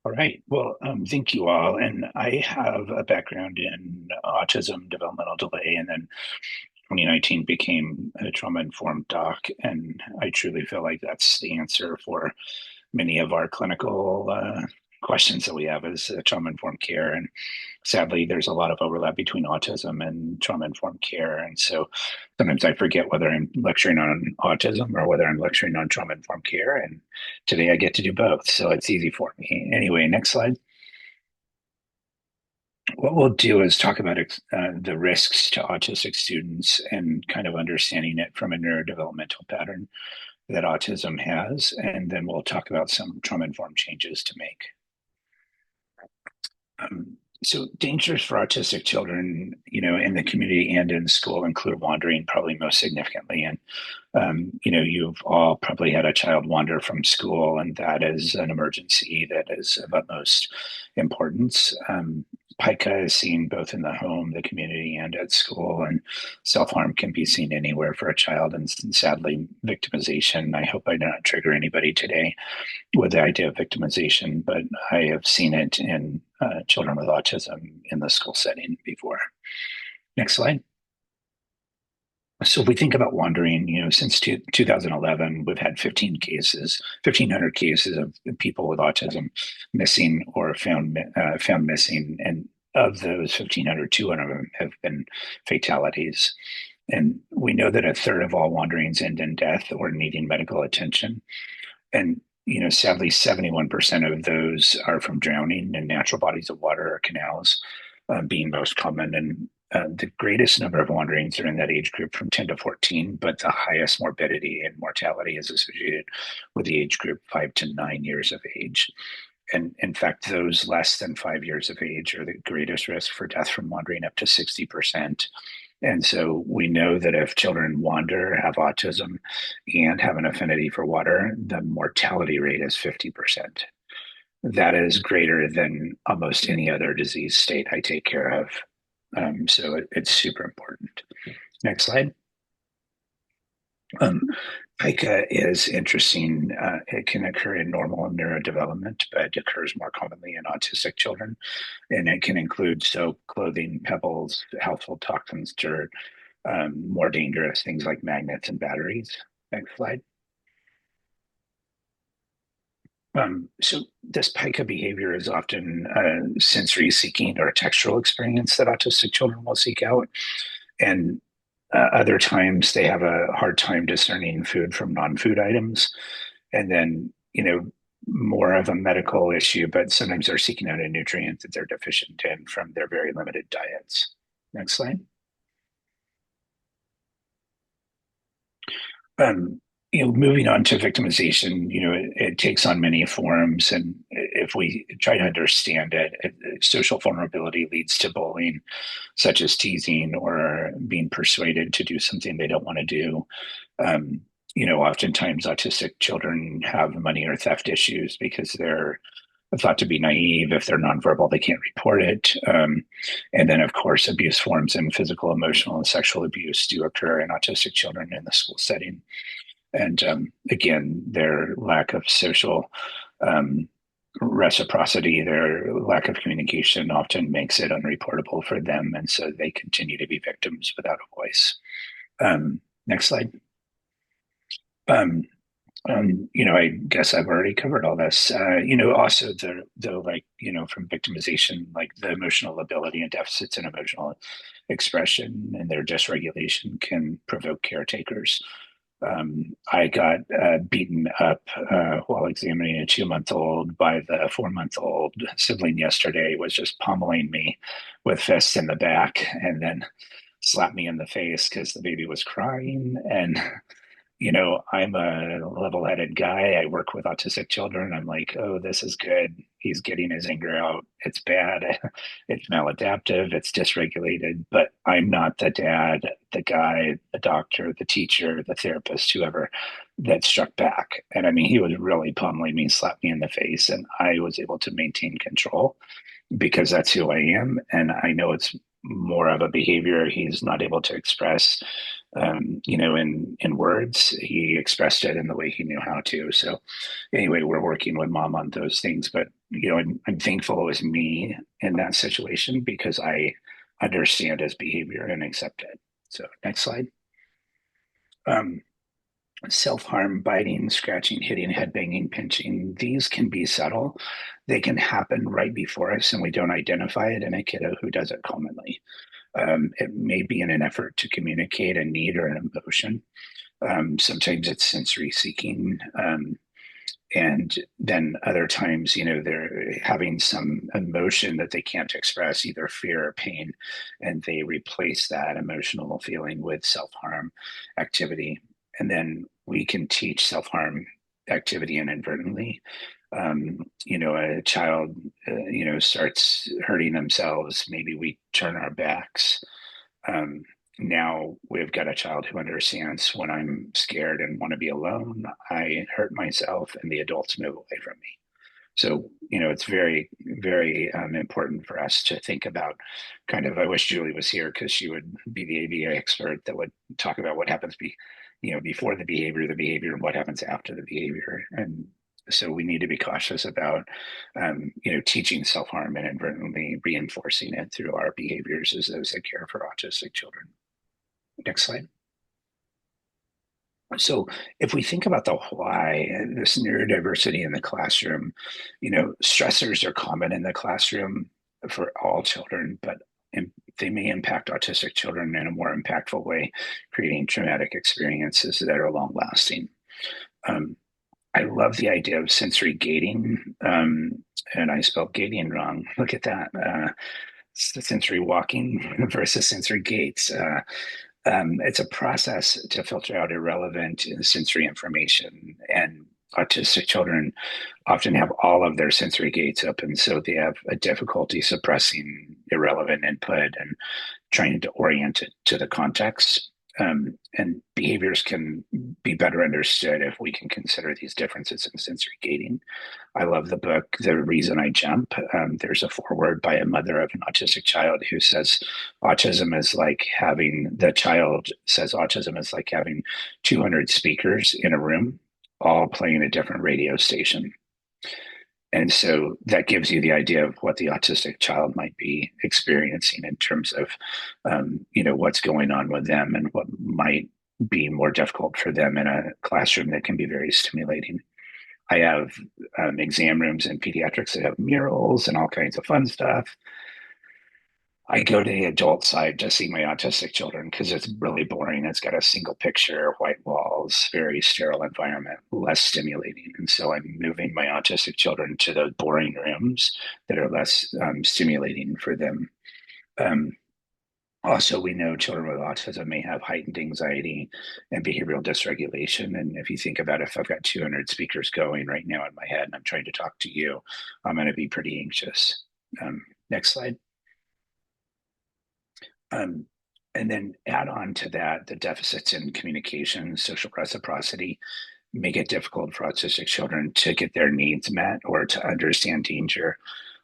All right. Well, thank you all. And I have a background in autism, developmental delay, and then 2019 became a trauma-informed doc. And I truly feel like that's the answer for many of our clinical questions that we have as trauma-informed care. And sadly, there's a lot of overlap between autism and trauma-informed care. And so sometimes I forget whether I'm lecturing on autism or whether I'm lecturing on trauma-informed care. And today I get to do both. So it's easy for me. Anyway, next slide. What we'll do is talk about the risks to autistic students and kind of understanding it from a neurodevelopmental pattern that autism has. And then we'll talk about some trauma-informed changes to make. So dangers for autistic children, in the community and in school include wandering probably most significantly. And, you've all probably had a child wander from school, and that is an emergency that is of utmost importance. Pica is seen both in the home, the community, and at school, and self-harm can be seen anywhere for a child. And sadly, victimization. I hope I do not trigger anybody today with the idea of victimization, but I have seen it in children with autism in the school setting before. Next slide. So if we think about wandering, since 2011, we've had 1,500 cases of people with autism missing or found missing, and of those 1,500, 200 of them have been fatalities. And we know that a third of all wanderings end in death or needing medical attention. And sadly, 71% of those are from drowning in natural bodies of water or canals, being most common. And the greatest number of wanderings are in that age group from 10 to 14, but the highest morbidity and mortality is associated with the age group 5 to 9 years of age. And in fact, those less than 5 years of age are the greatest risk for death from wandering, up to 60%. And so we know that if children wander, have autism, and have an affinity for water, the mortality rate is 50%. That is greater than almost any other disease state I take care of. So it's super important. Next slide. Pica is interesting. It can occur in normal neurodevelopment, but it occurs more commonly in autistic children. And it can include soap, clothing, pebbles, household toxins, dirt, more dangerous things like magnets and batteries. Next slide. So this pica behavior is often sensory seeking or a textural experience that autistic children will seek out. And other times they have a hard time discerning food from non-food items. And then, more of a medical issue, but sometimes they're seeking out a nutrient that they're deficient in from their very limited diets. Next slide. Um, Moving on to victimization, it takes on many forms. And if we try to understand social vulnerability leads to bullying, such as teasing or being persuaded to do something they don't want to do. Oftentimes autistic children have money or theft issues because they're thought to be naive. If they're nonverbal, they can't report it. And then, of course, abuse forms and physical, emotional, and sexual abuse do occur in autistic children in the school setting. And again, their lack of social reciprocity, their lack of communication often makes it unreportable for them. And so they continue to be victims without a voice. Next slide. I guess I've already covered all this. Also from victimization, like the emotional ability and deficits in emotional expression and their dysregulation can provoke caretakers. I got beaten up while examining a 2-month-old by the 4-month-old sibling yesterday, was just pummeling me with fists in the back and then slapped me in the face because the baby was crying. And I'm a level-headed guy. I work with autistic children. I'm like, oh, this is good. He's getting his anger out. It's bad. It's maladaptive. It's dysregulated. But I'm not the dad, the guy, the doctor, the teacher, the therapist, whoever that struck back. And I mean, he was really pummeling me, slapped me in the face, and I was able to maintain control because that's who I am. And I know it's more of a behavior he's not able to express in words. He expressed it in the way he knew how to. So anyway, we're working with mom on those things, but I'm thankful it was me in that situation because I understand his behavior and accept it. So next slide. Um, Self-harm, biting, scratching, hitting, headbanging, pinching, these can be subtle. They can happen right before us and we don't identify it in a kiddo who does it commonly. It may be in an effort to communicate a need or an emotion. Sometimes it's sensory seeking. And then other times, they're having some emotion that they can't express, either fear or pain, and they replace that emotional feeling with self-harm activity. And then we can teach self-harm activity inadvertently. A child, starts hurting themselves. Maybe we turn our backs. Um, Now we've got a child who understands when I'm scared and want to be alone, I hurt myself and the adults move away from me. So, it's very, very important for us to think about kind of, I wish Julie was here because she would be the ABA expert that would talk about what happens before the behavior, and what happens after the behavior. And so we need to be cautious about, teaching self-harm and inadvertently reinforcing it through our behaviors as those that care for autistic children. Next slide. So if we think about the why, this neurodiversity in the classroom, stressors are common in the classroom for all children, but they may impact autistic children in a more impactful way, creating traumatic experiences that are long lasting. Um, I love the idea of sensory gating, and I spelled gating wrong. Look at that. Sensory walking versus sensory gates. It's a process to filter out irrelevant sensory information. And autistic children often have all of their sensory gates open, so they have a difficulty suppressing irrelevant input and trying to orient it to the context. And behaviors can be better understood if we can consider these differences in sensory gating. I love the book, The Reason I Jump. There's a foreword by a mother of an autistic child who says, the child says autism is like having 200 speakers in a room, all playing a different radio station. And so that gives you the idea of what the autistic child might be experiencing in terms of, what's going on with them and what might be more difficult for them in a classroom that can be very stimulating. I have exam rooms in pediatrics that have murals and all kinds of fun stuff. I go to the adult side to see my autistic children because it's really boring. It's got a single picture, white walls, very sterile environment, less stimulating. And so I'm moving my autistic children to those boring rooms that are less stimulating for them. Um, Also, we know children with autism may have heightened anxiety and behavioral dysregulation. And if you think about if I've got 200 speakers going right now in my head and I'm trying to talk to you, I'm going to be pretty anxious. Next slide. Um, and then add on to that the deficits in communication, social reciprocity make it difficult for autistic children to get their needs met or to understand danger.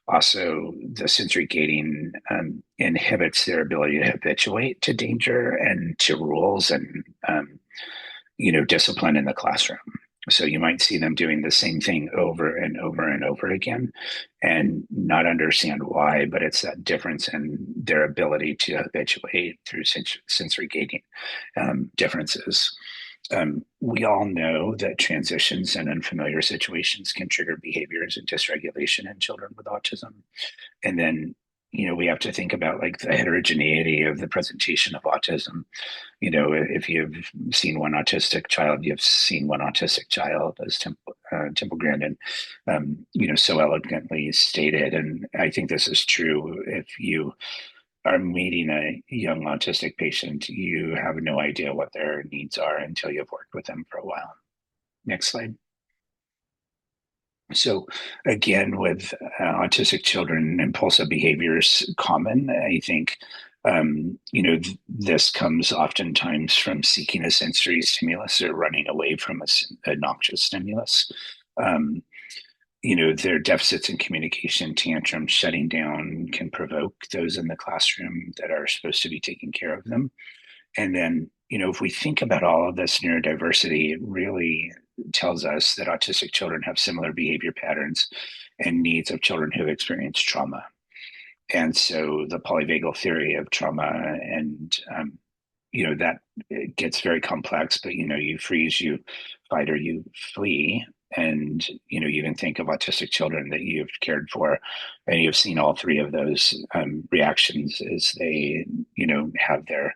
Also, the sensory gating inhibits their ability to habituate to danger and to rules and discipline in the classroom. So you might see them doing the same thing over and over and over again and not understand why, but it's that difference in their ability to habituate through sensory gating differences. We all know that transitions and unfamiliar situations can trigger behaviors and dysregulation in children with autism. And then, we have to think about like the heterogeneity of the presentation of autism. If you've seen one autistic child, you've seen one autistic child, as Temple Grandin, so elegantly stated. And I think this is true. If you are meeting a young autistic patient, you have no idea what their needs are until you've worked with them for a while. Next slide. So again, with autistic children, impulsive behaviors common. I think this comes oftentimes from seeking a sensory stimulus or running away from a noxious stimulus. Um, their deficits in communication, tantrums, shutting down can provoke those in the classroom that are supposed to be taking care of them. And then, if we think about all of this neurodiversity, it really tells us that autistic children have similar behavior patterns and needs of children who experience trauma. And so the polyvagal theory of trauma and that it gets very complex, but you freeze, you fight, or you flee. And you can think of autistic children that you've cared for, and you've seen all three of those reactions as they have their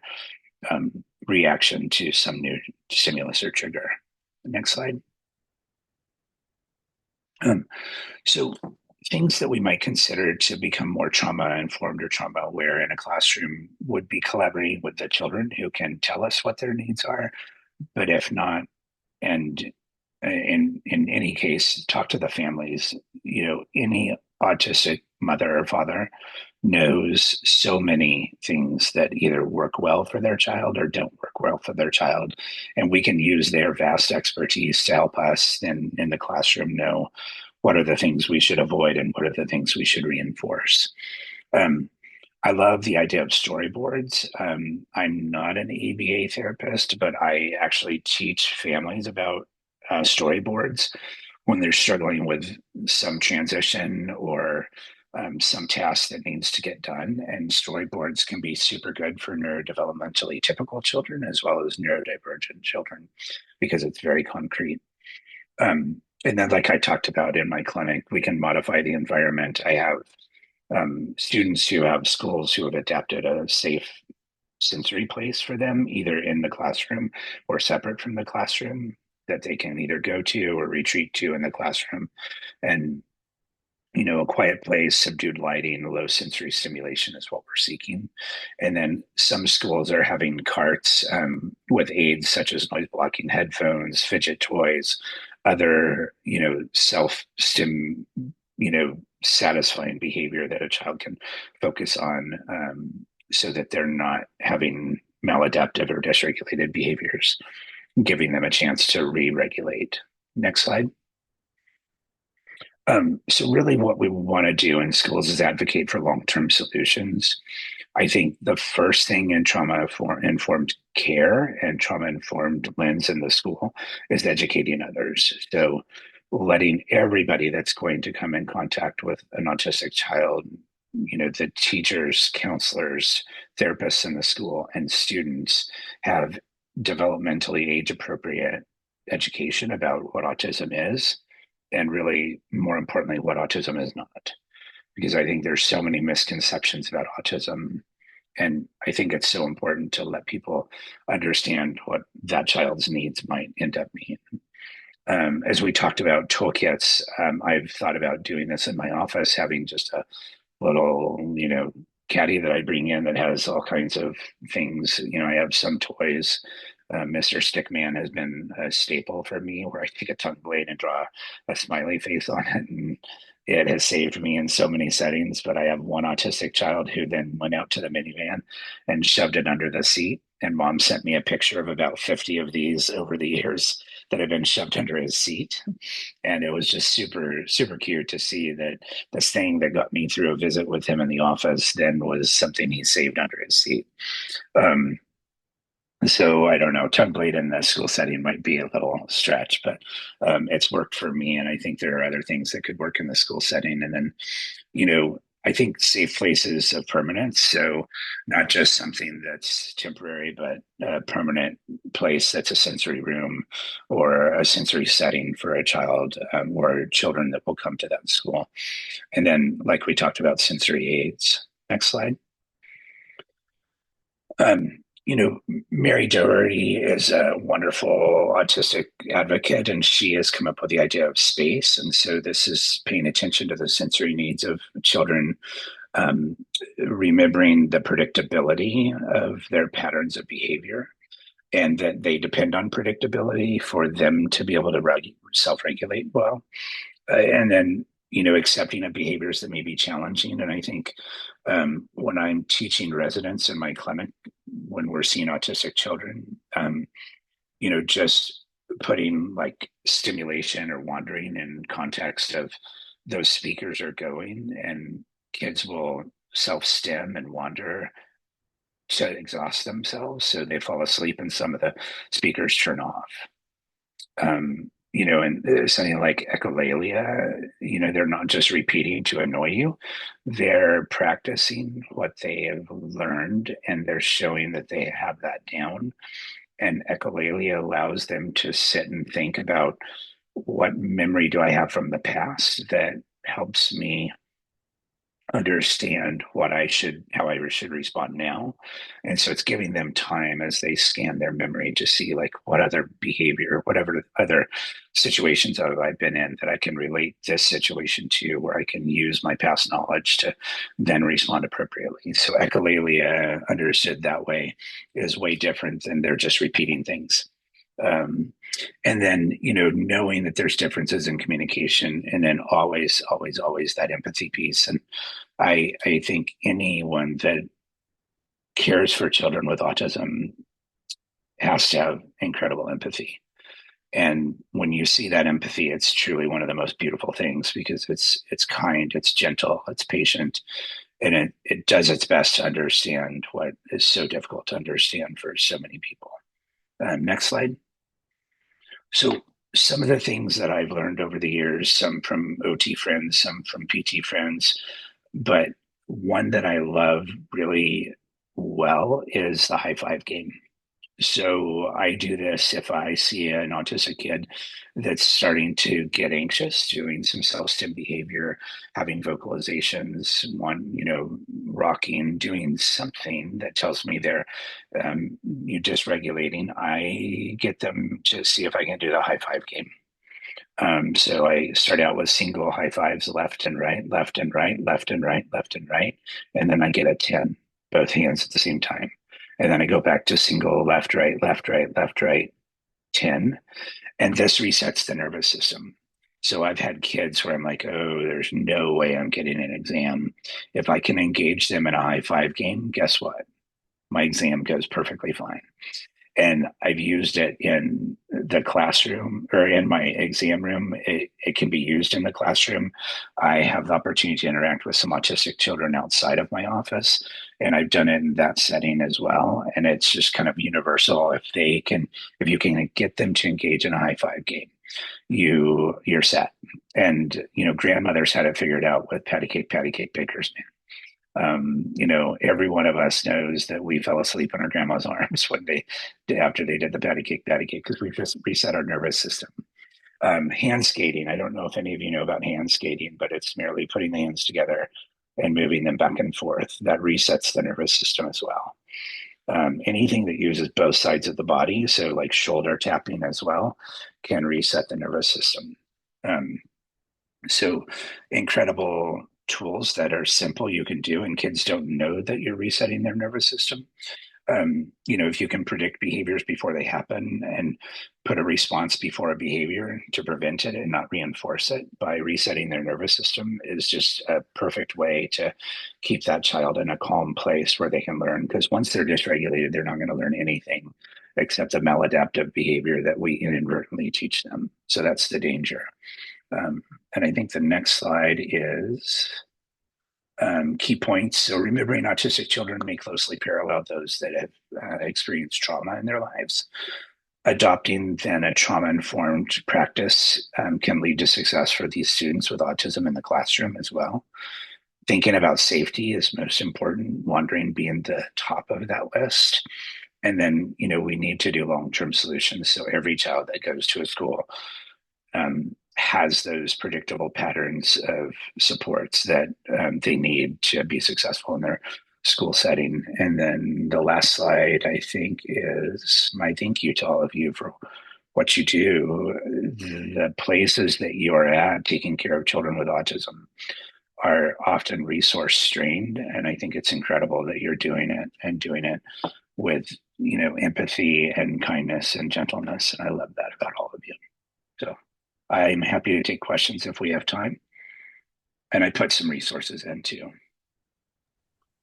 reaction to some new stimulus or trigger. Next slide. Um, so things that we might consider to become more trauma informed or trauma aware in a classroom would be collaborating with the children who can tell us what their needs are, but if not, and in any case, talk to the families. Any autistic mother or father knows so many things that either work well for their child or don't work well for their child, and we can use their vast expertise to help us in the classroom know what are the things we should avoid and what are the things we should reinforce. Um, I love the idea of storyboards. I'm not an ABA therapist, but I actually teach families about storyboards when they're struggling with some transition or some task that needs to get done. And storyboards can be super good for neurodevelopmentally typical children as well as neurodivergent children because it's very concrete. And then, like I talked about in my clinic, we can modify the environment. I have students who have schools who have adapted a safe sensory place for them, either in the classroom or separate from the classroom, that they can either go to or retreat to in the classroom. And a quiet place, subdued lighting, low sensory stimulation is what we're seeking. And then some schools are having carts with aids such as noise blocking headphones, fidget toys, other, self stim, satisfying behavior that a child can focus on so that they're not having maladaptive or dysregulated behaviors, giving them a chance to re regulate. Next slide. So really what we want to do in schools is advocate for long-term solutions. I think the first thing in trauma-informed care and trauma-informed lens in the school is educating others. So letting everybody that's going to come in contact with an autistic child, the teachers, counselors, therapists in the school, and students have developmentally age-appropriate education about what autism is and really more importantly what autism is not, because I think there's so many misconceptions about autism, and I think it's so important to let people understand what that child's needs might end up being. As we talked about toolkits, I've thought about doing this in my office, having just a little caddy that I bring in that has all kinds of things. I have some toys. Mr. Stickman has been a staple for me, where I take a tongue blade and draw a smiley face on it, and it has saved me in so many settings. But I have one autistic child who then went out to the minivan and shoved it under the seat, and mom sent me a picture of about 50 of these over the years that have been shoved under his seat. And it was just super, super cute to see that this thing that got me through a visit with him in the office then was something he saved under his seat. Um, so I don't know, tongue blade in the school setting might be a little stretch, but it's worked for me. And I think there are other things that could work in the school setting. And then, I think safe places of permanence. So not just something that's temporary, but a permanent place that's a sensory room or a sensory setting for a child or children that will come to that school. And then, like we talked about, sensory aids. Next slide. Um, Mary Doherty is a wonderful autistic advocate, and she has come up with the idea of space. And so this is paying attention to the sensory needs of children, um, remembering the predictability of their patterns of behavior, and that they depend on predictability for them to be able to self-regulate well. And then accepting of behaviors that may be challenging. And I think when I'm teaching residents in my clinic, when we're seeing autistic children, just putting like stimulation or wandering in context of those speakers are going, and kids will self-stim and wander to exhaust themselves, so they fall asleep and some of the speakers turn off. And something like echolalia, they're not just repeating to annoy you, they're practicing what they have learned and they're showing that they have that down. And echolalia allows them to sit and think about what memory do I have from the past that helps me understand how I should respond now. And so it's giving them time as they scan their memory to see like what other behavior, whatever other situations have I been in that I can relate this situation to, where I can use my past knowledge to then respond appropriately. So echolalia understood that way is way different than they're just repeating things. Um, and then knowing that there's differences in communication, and then always that empathy piece. And I think anyone that cares for children with autism has to have incredible empathy. And when you see that empathy, it's truly one of the most beautiful things, because it's kind, it's gentle, it's patient, and it does its best to understand what is so difficult to understand for so many people. Next slide. So some of the things that I've learned over the years, some from OT friends, some from PT friends, but one that I love really well is the high five game. So I do this if I see an autistic kid that's starting to get anxious, doing some self-stim behavior, having vocalizations, rocking, doing something that tells me they're you dysregulating. I get them to see if I can do the high five game. So I start out with single high fives, left and right, left and right, left and right, left and right. And then I get a 10, both hands at the same time. And then I go back to single left, right, left, right, left, right, 10. And this resets the nervous system. So I've had kids where I'm like, oh, there's no way I'm getting an exam. If I can engage them in a high five game, guess what? My exam goes perfectly fine. And I've used it in the classroom or in my exam room. It can be used in the classroom. I have the opportunity to interact with some autistic children outside of my office, and I've done it in that setting as well. And it's just kind of universal. If you can get them to engage in a high five game, you're set. And grandmothers had it figured out with patty cake bakers. Every one of us knows that we fell asleep on our grandma's arms after they did the patty cake, because we just reset our nervous system. Hand skating. I don't know if any of you know about hand skating, but it's merely putting the hands together and moving them back and forth. That resets the nervous system as well. Anything that uses both sides of the body, so like shoulder tapping as well, can reset the nervous system. Um, so incredible tools that are simple you can do, and kids don't know that you're resetting their nervous system. If you can predict behaviors before they happen and put a response before a behavior to prevent it and not reinforce it by resetting their nervous system, is just a perfect way to keep that child in a calm place where they can learn. Because once they're dysregulated, they're not going to learn anything except the maladaptive behavior that we inadvertently teach them. So that's the danger. And I think the next slide is key points. So remembering autistic children may closely parallel those that have experienced trauma in their lives. Adopting then a trauma-informed practice can lead to success for these students with autism in the classroom as well. Thinking about safety is most important, wandering being the top of that list. And then, we need to do long-term solutions. So every child that goes to a school has those predictable patterns of supports that they need to be successful in their school setting. And then the last slide, I think, is my thank you to all of you for what you do. The places that you are at taking care of children with autism are often resource strained. And I think it's incredible that you're doing it, and doing it with, empathy and kindness and gentleness. And I love that about all of you. So I'm happy to take questions if we have time. And I put some resources in too.